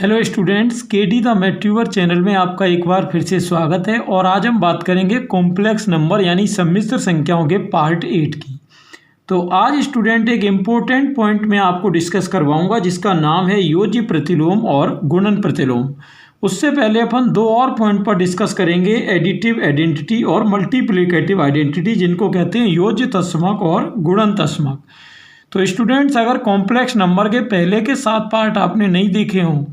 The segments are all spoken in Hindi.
हेलो स्टूडेंट्स, केडी द मैथ्यूवर चैनल में आपका एक बार फिर से स्वागत है। और आज हम बात करेंगे कॉम्प्लेक्स नंबर यानी सम्मिश्र संख्याओं के पार्ट 8 की। तो आज स्टूडेंट एक इम्पोर्टेंट पॉइंट मैं आपको डिस्कस करवाऊंगा जिसका नाम है योज्य प्रतिलोम और गुणन प्रतिलोम। उससे पहले अपन दो और पॉइंट पर डिस्कस करेंगे, एडिटिव आइडेंटिटी और मल्टीप्लिकेटिव आइडेंटिटी, जिनको कहते हैं योज्य तत्समक और गुणन तत्समक। तो स्टूडेंट्स, अगर कॉम्प्लेक्स नंबर के पहले के 7 पार्ट आपने नहीं देखे हों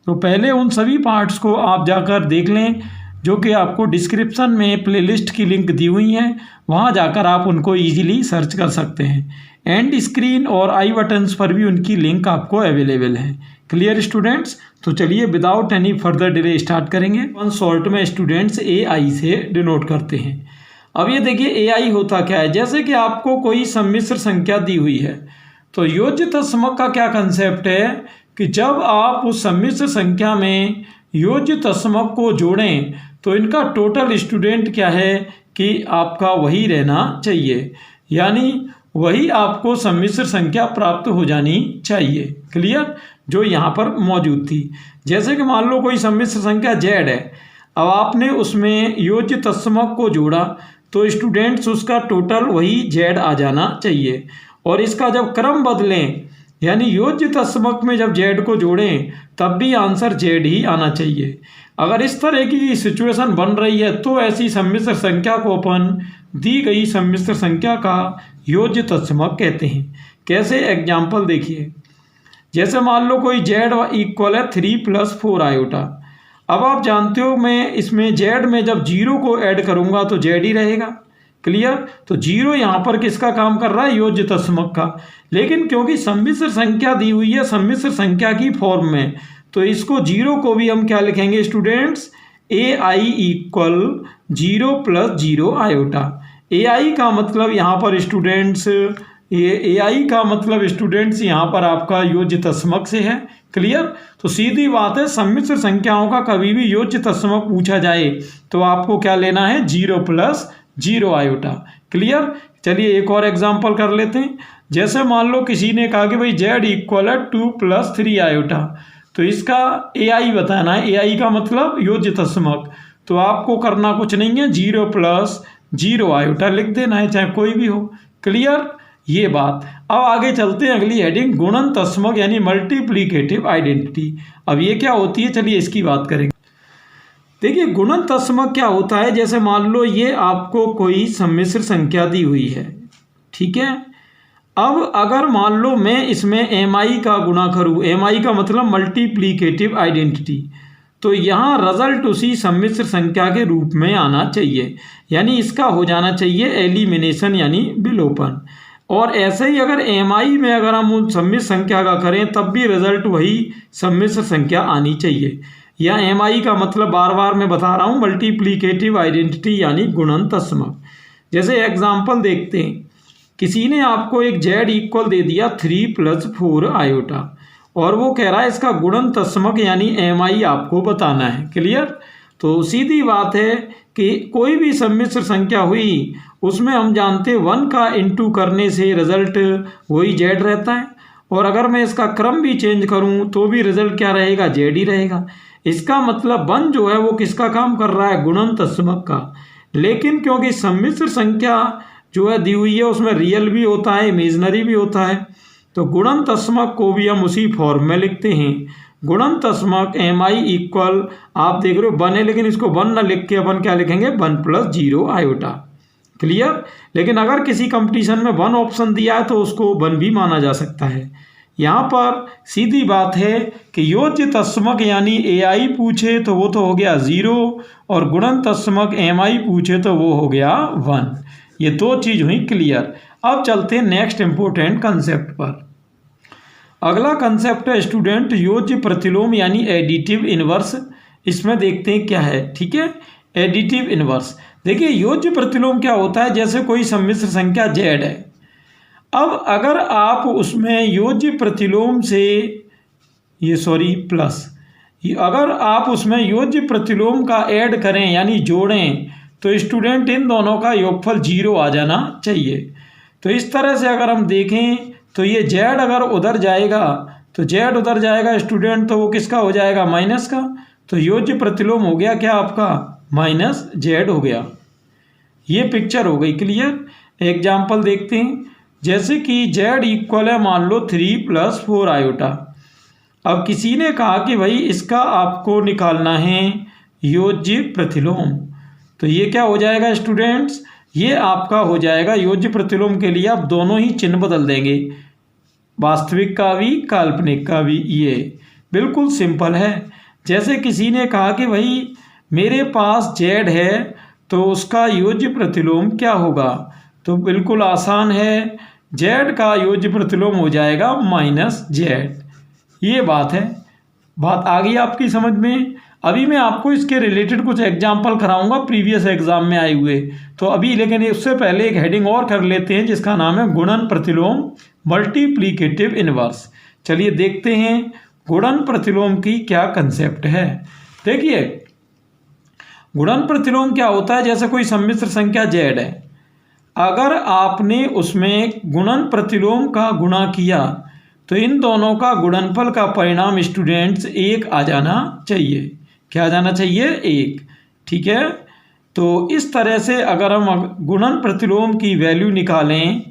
तो पहले उन सभी पार्ट्स को आप जाकर देख लें, जो कि आपको डिस्क्रिप्शन में प्लेलिस्ट की लिंक दी हुई है। वहां जाकर आप उनको इजीली सर्च कर सकते हैं। एंड स्क्रीन और आई बटन्स पर भी उनकी लिंक आपको अवेलेबल है। Clear students? तो चलिए without any further delay start करेंगे। वन शॉर्ट में स्टूडेंट्स AI से डिनोट करते हैं। अब ये देखिए AI होता क्या है। जैसे कि आपको कोई सम्मिश्र संख्या दी हुई है तो योज्य तत्समक का क्या कंसेप्ट है कि जब आप उस सम्मिश्र संख्या में योज्य तत्समक को जोड़ें तो इनका टोटल स्टूडेंट क्या है कि आपका वही रहना चाहिए, यानी वही आपको सम्मिश्र संख्या प्राप्त हो जानी चाहिए। क्लियर? जो यहाँ पर मौजूद थी। जैसे कि मान लो कोई सम्मिश्र संख्या Z है, अब आपने उसमें योज्य तत्समक को जोड़ा तो स्टूडेंट्स उसका टोटल वही Z आ जाना चाहिए। और इसका जब क्रम बदलें, यानी योज्य तत्समक में जब Z को जोड़ें तब भी आंसर Z ही आना चाहिए। अगर इस तरह की सिचुएशन बन रही है तो ऐसी सम्मिश्र संख्या को अपन दी गई सम्मिश्र संख्या का योज्य तत्समक कहते हैं। कैसे? एग्जाम्पल देखिए। जैसे मान लो कोई Z इक्वल है 3 + 4 आयोटा। अब आप जानते हो मैं इसमें Z में जब 0 को ऐड करूँगा तो Z ही रहेगा। क्लियर? तो 0 यहाँ पर किसका काम कर रहा है? योज्य तत्समक का। लेकिन क्योंकि सम्मिश्र संख्या दी हुई है सम्मिश्र संख्या की फॉर्म में, तो इसको 0 को भी हम क्या लिखेंगे students? AI equal 0 + 0 iota. AI का मतलब यहाँ पर स्टूडेंट्स, ये AI का मतलब स्टूडेंट्स यहाँ पर आपका योज्य तत्समक से है। क्लियर? तो सीधी बात है, सम्मिश्र संख्याओं का कभी भी योज्य तत्समक पूछा जाए तो आपको क्या लेना है? 0 + 0 आयोटा। क्लियर? चलिए एक और एग्जांपल कर लेते हैं। जैसे मान लो किसी ने कहा कि भाई Z इक्वल है 2 + 3 आयोटा, तो इसका AI बताना है। AI का मतलब योज्य तत्समक। तो आपको करना कुछ नहीं है, 0 + 0 आयोटा लिख देना है, चाहे कोई भी हो। क्लियर? ये बात। अब आगे चलते हैं, अगली हेडिंग गुणन तत्समक यानी मल्टीप्लिकेटिव आइडेंटिटी। अब ये क्या होती है, चलिए इसकी बात करेंगे। देखिए गुणन तत्समक क्या होता है। जैसे मान लो ये आपको कोई सम्मिश्र संख्या दी हुई है, ठीक है। अब अगर मान लो मैं इसमें MI का गुणा करूँ, MI का मतलब मल्टीप्लिकेटिव आइडेंटिटी, तो यहाँ रिजल्ट उसी सम्मिश्र संख्या के रूप में आना चाहिए, यानी इसका हो जाना चाहिए एलिमिनेशन यानी विलोपन। और ऐसे ही अगर MI में अगर हम उन सम्मिश्र संख्या का करें तब भी रिजल्ट वही सम्मिश्र संख्या आनी चाहिए। या MI का मतलब बार बार मैं बता रहा हूँ मल्टीप्लिकेटिव आइडेंटिटी यानी गुणन तत्समक। जैसे एग्जांपल देखते हैं, किसी ने आपको एक Z इक्वल दे दिया 3 + 4 आयोटा और वो कह रहा है इसका गुणन तत्समक यानी MI आपको बताना है। क्लियर? तो सीधी बात है कि कोई भी सम्मिश्र संख्या हुई उसमें हम जानते हैं 1 का इंटू करने से रिजल्ट वही Z रहता है। और अगर मैं इसका क्रम भी चेंज करूं तो भी रिजल्ट क्या रहेगा? Z ही रहेगा। इसका मतलब 1 जो है वो किसका काम कर रहा है? गुणन तत्समक का। लेकिन क्योंकि सम्मिश्र संख्या जो है दी हुई है उसमें रियल भी होता है, इमेजिनरी भी होता है, तो गुणन तत्समक को भी हम उसी फॉर्म में लिखते हैं। गुणन तत्समक MI इक्वल, आप देख रहे हो 1 है, लेकिन इसको 1 ना लिख के अपन क्या लिखेंगे? 1 + 0 आयोटा। क्लियर? लेकिन अगर किसी कंपटीशन में 1 ऑप्शन दिया है तो उसको 1 भी माना जा सकता है। यहाँ पर सीधी बात है कि योज्य तत्समक यानी AI पूछे तो वो तो हो गया 0 और गुणन तत्समक MI पूछे तो वो हो गया 1। ये दो चीज हुई क्लियर। अब चलते हैं नेक्स्ट इंपोर्टेंट कंसेप्ट पर। अगला कंसेप्ट है स्टूडेंट योज्य प्रतिलोम यानी एडिटिव इनवर्स। इसमें देखते हैं क्या है। ठीक है, एडिटिव इनवर्स। देखिए योज्य प्रतिलोम क्या होता है। जैसे कोई सम्मिश्र संख्या Z है, अब अगर आप उसमें योज्य प्रतिलोम से अगर आप उसमें योज्य प्रतिलोम का ऐड करें यानी जोड़ें तो स्टूडेंट इन दोनों का योगफल 0 आ जाना चाहिए। तो इस तरह से अगर हम देखें तो ये Z अगर उधर जाएगा तो जेड उधर जाएगा स्टूडेंट, तो वो किसका हो जाएगा, माइनस का। तो योज्य प्रतिलोम हो गया क्या आपका, माइनस जेड हो गया। ये पिक्चर हो गई क्लियर। एग्जाम्पल देखते हैं, जैसे कि जेड इक्वल है मान लो 3 + 4 आयोटा। अब किसी ने कहा कि भाई इसका आपको निकालना है योज्य प्रतिलोम, तो ये क्या हो जाएगा स्टूडेंट्स, ये आपका हो जाएगा योज्य प्रतिलोम के लिए आप दोनों ही चिन्ह बदल देंगे, वास्तविक का भी काल्पनिक का भी। ये बिल्कुल सिंपल है। जैसे किसी ने कहा कि भाई मेरे पास जेड है तो उसका योज्य प्रतिलोम क्या होगा, तो बिल्कुल आसान है, जेड का योज्य प्रतिलोम हो जाएगा -जेड। ये बात है, बात आ गई आपकी समझ में। अभी मैं आपको इसके रिलेटेड कुछ एग्जाम्पल कराऊंगा प्रीवियस एग्जाम में आए हुए, तो अभी लेकिन उससे पहले एक हेडिंग और कर लेते हैं जिसका नाम है गुणन प्रतिलोम मल्टीप्लिकेटिव इनवर्स। चलिए देखते हैं गुणन प्रतिलोम की क्या कंसेप्ट है। देखिए गुणन प्रतिलोम क्या होता है, जैसे कोई सम्मिश्र संख्या जेड है, अगर आपने उसमें गुणन प्रतिलोम का गुणा किया तो इन दोनों का गुणनफल का परिणाम स्टूडेंट्स 1 आ जाना चाहिए। क्या आ जाना चाहिए, 1। ठीक है, तो इस तरह से अगर हम गुणन प्रतिलोम की वैल्यू निकालें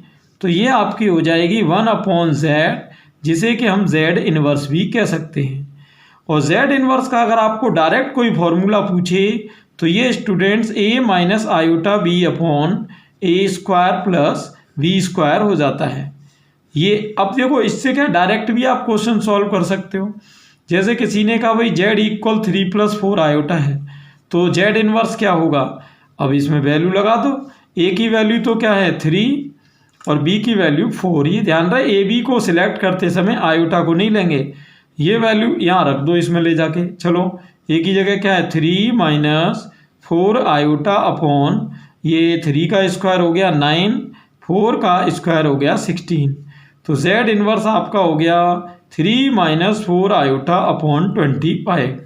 तो ये आपकी हो जाएगी 1/z, जिसे कि हम z इन्वर्स भी कह सकते हैं। और z इन्वर्स का अगर आपको डायरेक्ट कोई फॉर्मूला पूछे तो ये स्टूडेंट्स a - i/a² + b² हो जाता है। ये अब देखो इससे क्या डायरेक्ट भी आप क्वेश्चन सॉल्व कर सकते हो। जैसे किसी ने कहा भाई z = 3 + 4 आयोटा है, तो z इन्वर्स क्या होगा, अब इसमें वैल्यू लगा दो। a की वैल्यू तो क्या है 3 और b की वैल्यू 4। ये ध्यान रहे a b को सिलेक्ट करते समय आयोटा को नहीं लेंगे, ये वैल्यू यहाँ रख दो इसमें ले जाके। चलो a की जगह क्या है 3 - 4 आयोटा अपॉन ये 3 का स्क्वायर हो गया 9, 4 का स्क्वायर हो गया 16। तो z इन्वर्स आपका हो गया 3 - 4 आयोटा अपॉन 25।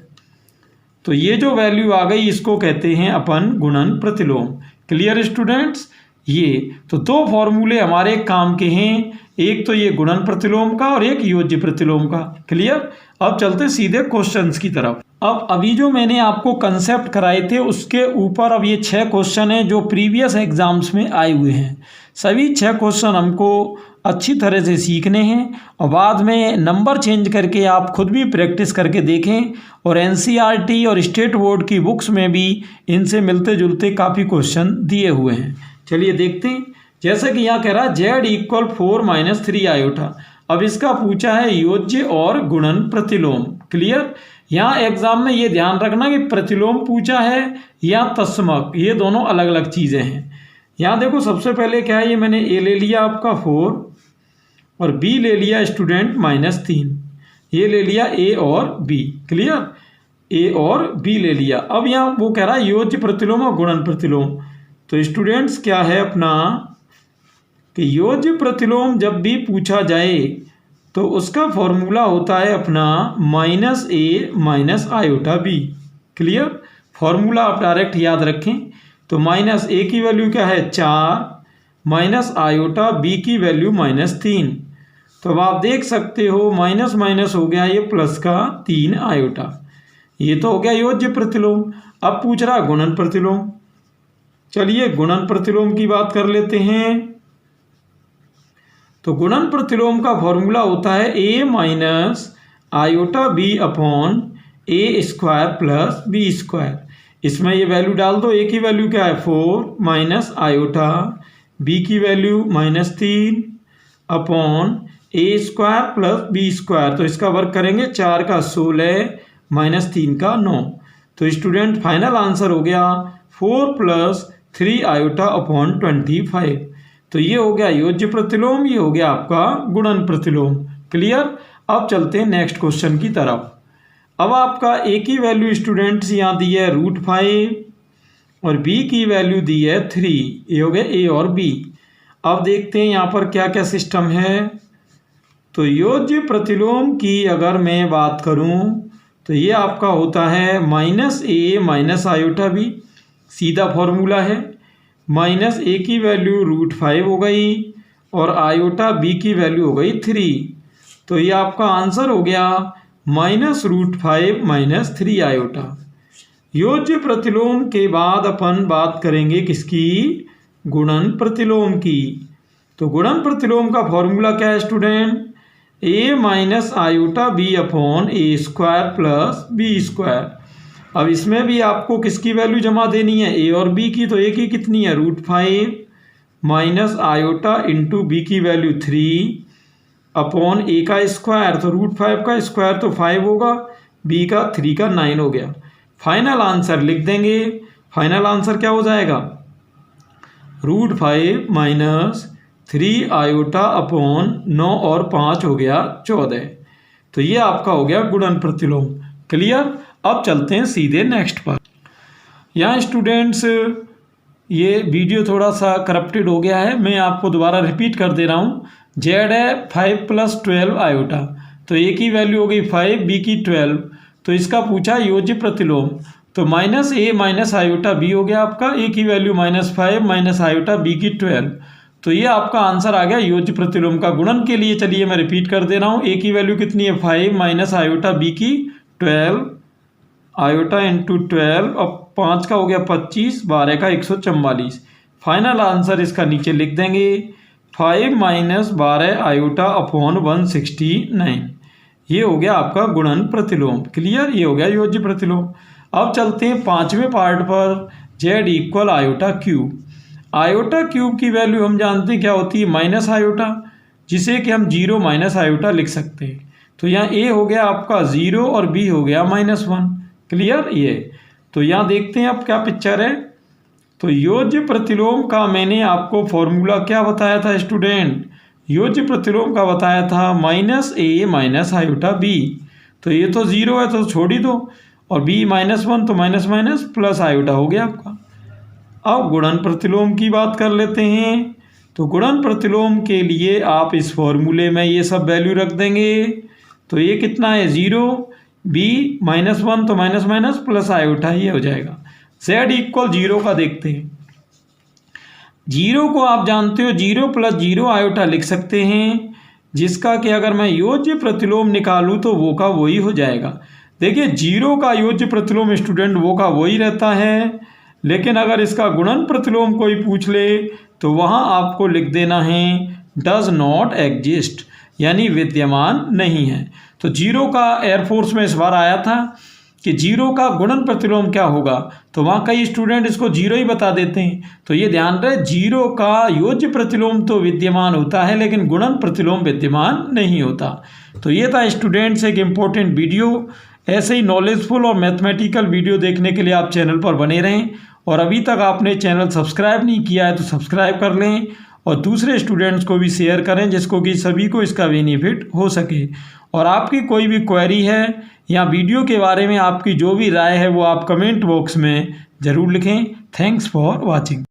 तो ये जो वैल्यू आ गई इसको कहते हैं अपन गुणन प्रतिलोम। Clear students. ये तो दो फॉर्मूले हमारे काम के हैं, एक तो ये गुणन प्रतिलोम का और एक योज्य प्रतिलोम का। क्लियर। अब चलते सीधे क्वेश्चंस की तरफ। अब अभी जो मैंने आपको कंसेप्ट कराए थे उसके ऊपर अब ये 6 क्वेश्चन हैं जो प्रीवियस एग्जाम्स में आए हुए हैं। सभी 6 क्वेश्चन हमको अच्छी तरह से सीखने हैं और बाद में नंबर चेंज करके आप खुद भी प्रैक्टिस करके देखें। और एनसीईआरटी और स्टेट बोर्ड की बुक्स में भी इनसे मिलते जुलते काफ़ी क्वेश्चन दिए हुए हैं। चलिए देखते हैं। जैसा कि यहाँ कह रहा है z = 4 - 3 आयोटा। अब इसका पूछा है योज्य और गुणन प्रतिलोम। क्लियर। यहाँ एग्जाम में ये ध्यान रखना कि प्रतिलोम पूछा है या तत्समक, ये दोनों अलग अलग चीज़ें हैं। यहाँ देखो सबसे पहले क्या है, ये मैंने a ले लिया आपका 4 और b ले लिया स्टूडेंट -3, ये ले लिया a और b। क्लियर। a और b ले लिया। अब यहाँ वो कह रहा है योज्य प्रतिलोम और गुणन प्रतिलोम। तो स्टूडेंट्स क्या है अपना कि योज्य प्रतिलोम जब भी पूछा जाए तो उसका फॉर्मूला होता है अपना -a - iota b। Clear. Formula आप डायरेक्ट याद रखें। तो -a की वैल्यू क्या है 4 - आयोटा b की वैल्यू -3। तो अब आप देख सकते हो माइनस माइनस हो गया ये प्लस का 3 आयोटा। ये तो हो गया योज्य प्रतिलोम। अब पूछ रहा गुणन प्रतिलोम। चलिए गुणन प्रतिलोम की बात कर लेते हैं। तो गुणन प्रतिलोम का फॉर्मूला होता है a - iota b upon a² + b²। इसमें ये वैल्यू डाल दो। a की वैल्यू क्या है 4 - आयोटा, b की वैल्यू -3 अपॉन a² + b²। तो इसका वर्क करेंगे 4 का 16 -3 का 9। तो स्टूडेंट फाइनल आंसर हो गया 4 + 3 आयोटा अपॉन 25। तो ये हो गया योज्य प्रतिलोम, ये हो गया आपका गुणन प्रतिलोम। क्लियर। अब चलते हैं नेक्स्ट क्वेश्चन की तरफ। अब आपका a की वैल्यू स्टूडेंट्स यहाँ दी है √5 और b की वैल्यू दी है 3। ये हो गया a और b। अब देखते हैं यहाँ पर क्या क्या सिस्टम है। तो योज्य प्रतिलोम की अगर मैं बात करूँ तो ये आपका होता है -a - आयोटा b, सीधा फॉर्मूला है। -a की वैल्यू √5 हो गई और आयोटा b की वैल्यू हो गई 3। तो ये आपका आंसर हो गया -√5 - 3 आयोटा। योज्य प्रतिलोम के बाद अपन बात करेंगे किसकी? गुणन प्रतिलोम की। तो गुणन प्रतिलोम का फॉर्मूला क्या है student? a minus iota B upon A square plus B square. अब इसमें भी आपको किसकी वैल्यू जमा देनी है? a और b की। तो a की कितनी है? √5 माइनस आयोटा इंटू बी की वैल्यू 3 अपॉन a का स्क्वायर। तो √5 का स्क्वायर तो 5 होगा, b का 3 का 9 हो गया। फाइनल आंसर लिख देंगे। फाइनल आंसर क्या हो जाएगा? √5 माइनस 3 आयोटा अपॉन 9 और 5 हो गया 14। तो ये आपका हो गया गुणन प्रतिलोम। क्लियर? अब चलते हैं सीधे नेक्स्ट पर। यहाँ स्टूडेंट्स ये वीडियो थोड़ा सा करप्टेड हो गया है, मैं आपको दोबारा रिपीट कर दे रहा हूँ। जेड है 5 + 12 आयोटा, तो ए की वैल्यू हो गई 5, बी की 12। तो इसका पूछा योज्य प्रतिलोम, तो -a - आयोटा b हो गया आपका। a की वैल्यू -5 - आयोटा b की 12। तो ये आपका आंसर आ गया योज्य प्रतिलोम का। गुणन के लिए चलिए मैं रिपीट कर दे रहा हूँ। a की वैल्यू कितनी है? 5 - आयोटा b की 12 आयोटा इंटू 12 और 5 का हो गया 25, 12 का 144। फाइनल आंसर इसका नीचे लिख देंगे 5 - 12 आयोटा अपॉन 169। ये हो गया आपका गुणन प्रतिलोम। क्लियर? ये हो गया योज्य प्रतिलोम। अब चलते हैं पांचवें पार्ट पर। Z equal iota cube. Iota cube की वैल्यू हम जानते हैं क्या होती है? माइनस आयोटा, जिसे कि हम 0 - आयोटा लिख सकते हैं। तो यहाँ a हो गया आपका 0 और b हो गया -1। क्लियर? ये तो यहाँ देखते हैं अब क्या पिक्चर है। तो योज्य प्रतिलोम का मैंने आपको फॉर्मूला क्या बताया था स्टूडेंट? योज्य प्रतिलोम का बताया था -a - आयोटा b। तो ये तो 0 है तो छोड़ ही दो, और b -1 तो माइनस माइनस प्लस आयोटा हो गया आपका। अब गुणन प्रतिलोम की बात कर लेते हैं। तो गुणन प्रतिलोम के लिए आप इस फॉर्मूले में ये सब वैल्यू रख देंगे। तो ये कितना है? 0, b -1 तो माइनस माइनस प्लस आयोटा, ये हो जाएगा। z इक्वल 0 का देखते हैं। 0 को आप जानते हो 0 + 0 आयोटा लिख सकते हैं, जिसका कि अगर मैं योज्य प्रतिलोम निकालूं तो वो का वही हो जाएगा। देखिए 0 का योज्य प्रतिलोम स्टूडेंट वो का वही रहता है, लेकिन अगर इसका गुणन प्रतिलोम कोई पूछ ले तो वहाँ आपको लिख देना है डज नॉट एग्जिस्ट, यानी विद्यमान नहीं है। तो 0 का एयरफोर्स में इस बार आया था कि 0 का गुणन प्रतिलोम क्या होगा, तो वहाँ कई स्टूडेंट इसको 0 ही बता देते हैं। तो ये ध्यान रहे 0 का योज्य प्रतिलोम तो विद्यमान होता है, लेकिन गुणन प्रतिलोम विद्यमान नहीं होता। तो ये था स्टूडेंट्स एक इम्पोर्टेंट वीडियो। ऐसे ही नॉलेजफुल और मैथमेटिकल वीडियो देखने के लिए आप चैनल पर बने रहें, और अभी तक आपने चैनल सब्सक्राइब नहीं किया है तो सब्सक्राइब कर लें, और दूसरे स्टूडेंट्स को भी शेयर करें, जिसको कि सभी को इसका बेनिफिट हो सके। और आपकी कोई भी क्वेरी है या वीडियो के बारे में आपकी जो भी राय है वो आप कमेंट बॉक्स में ज़रूर लिखें। Thanks for watching.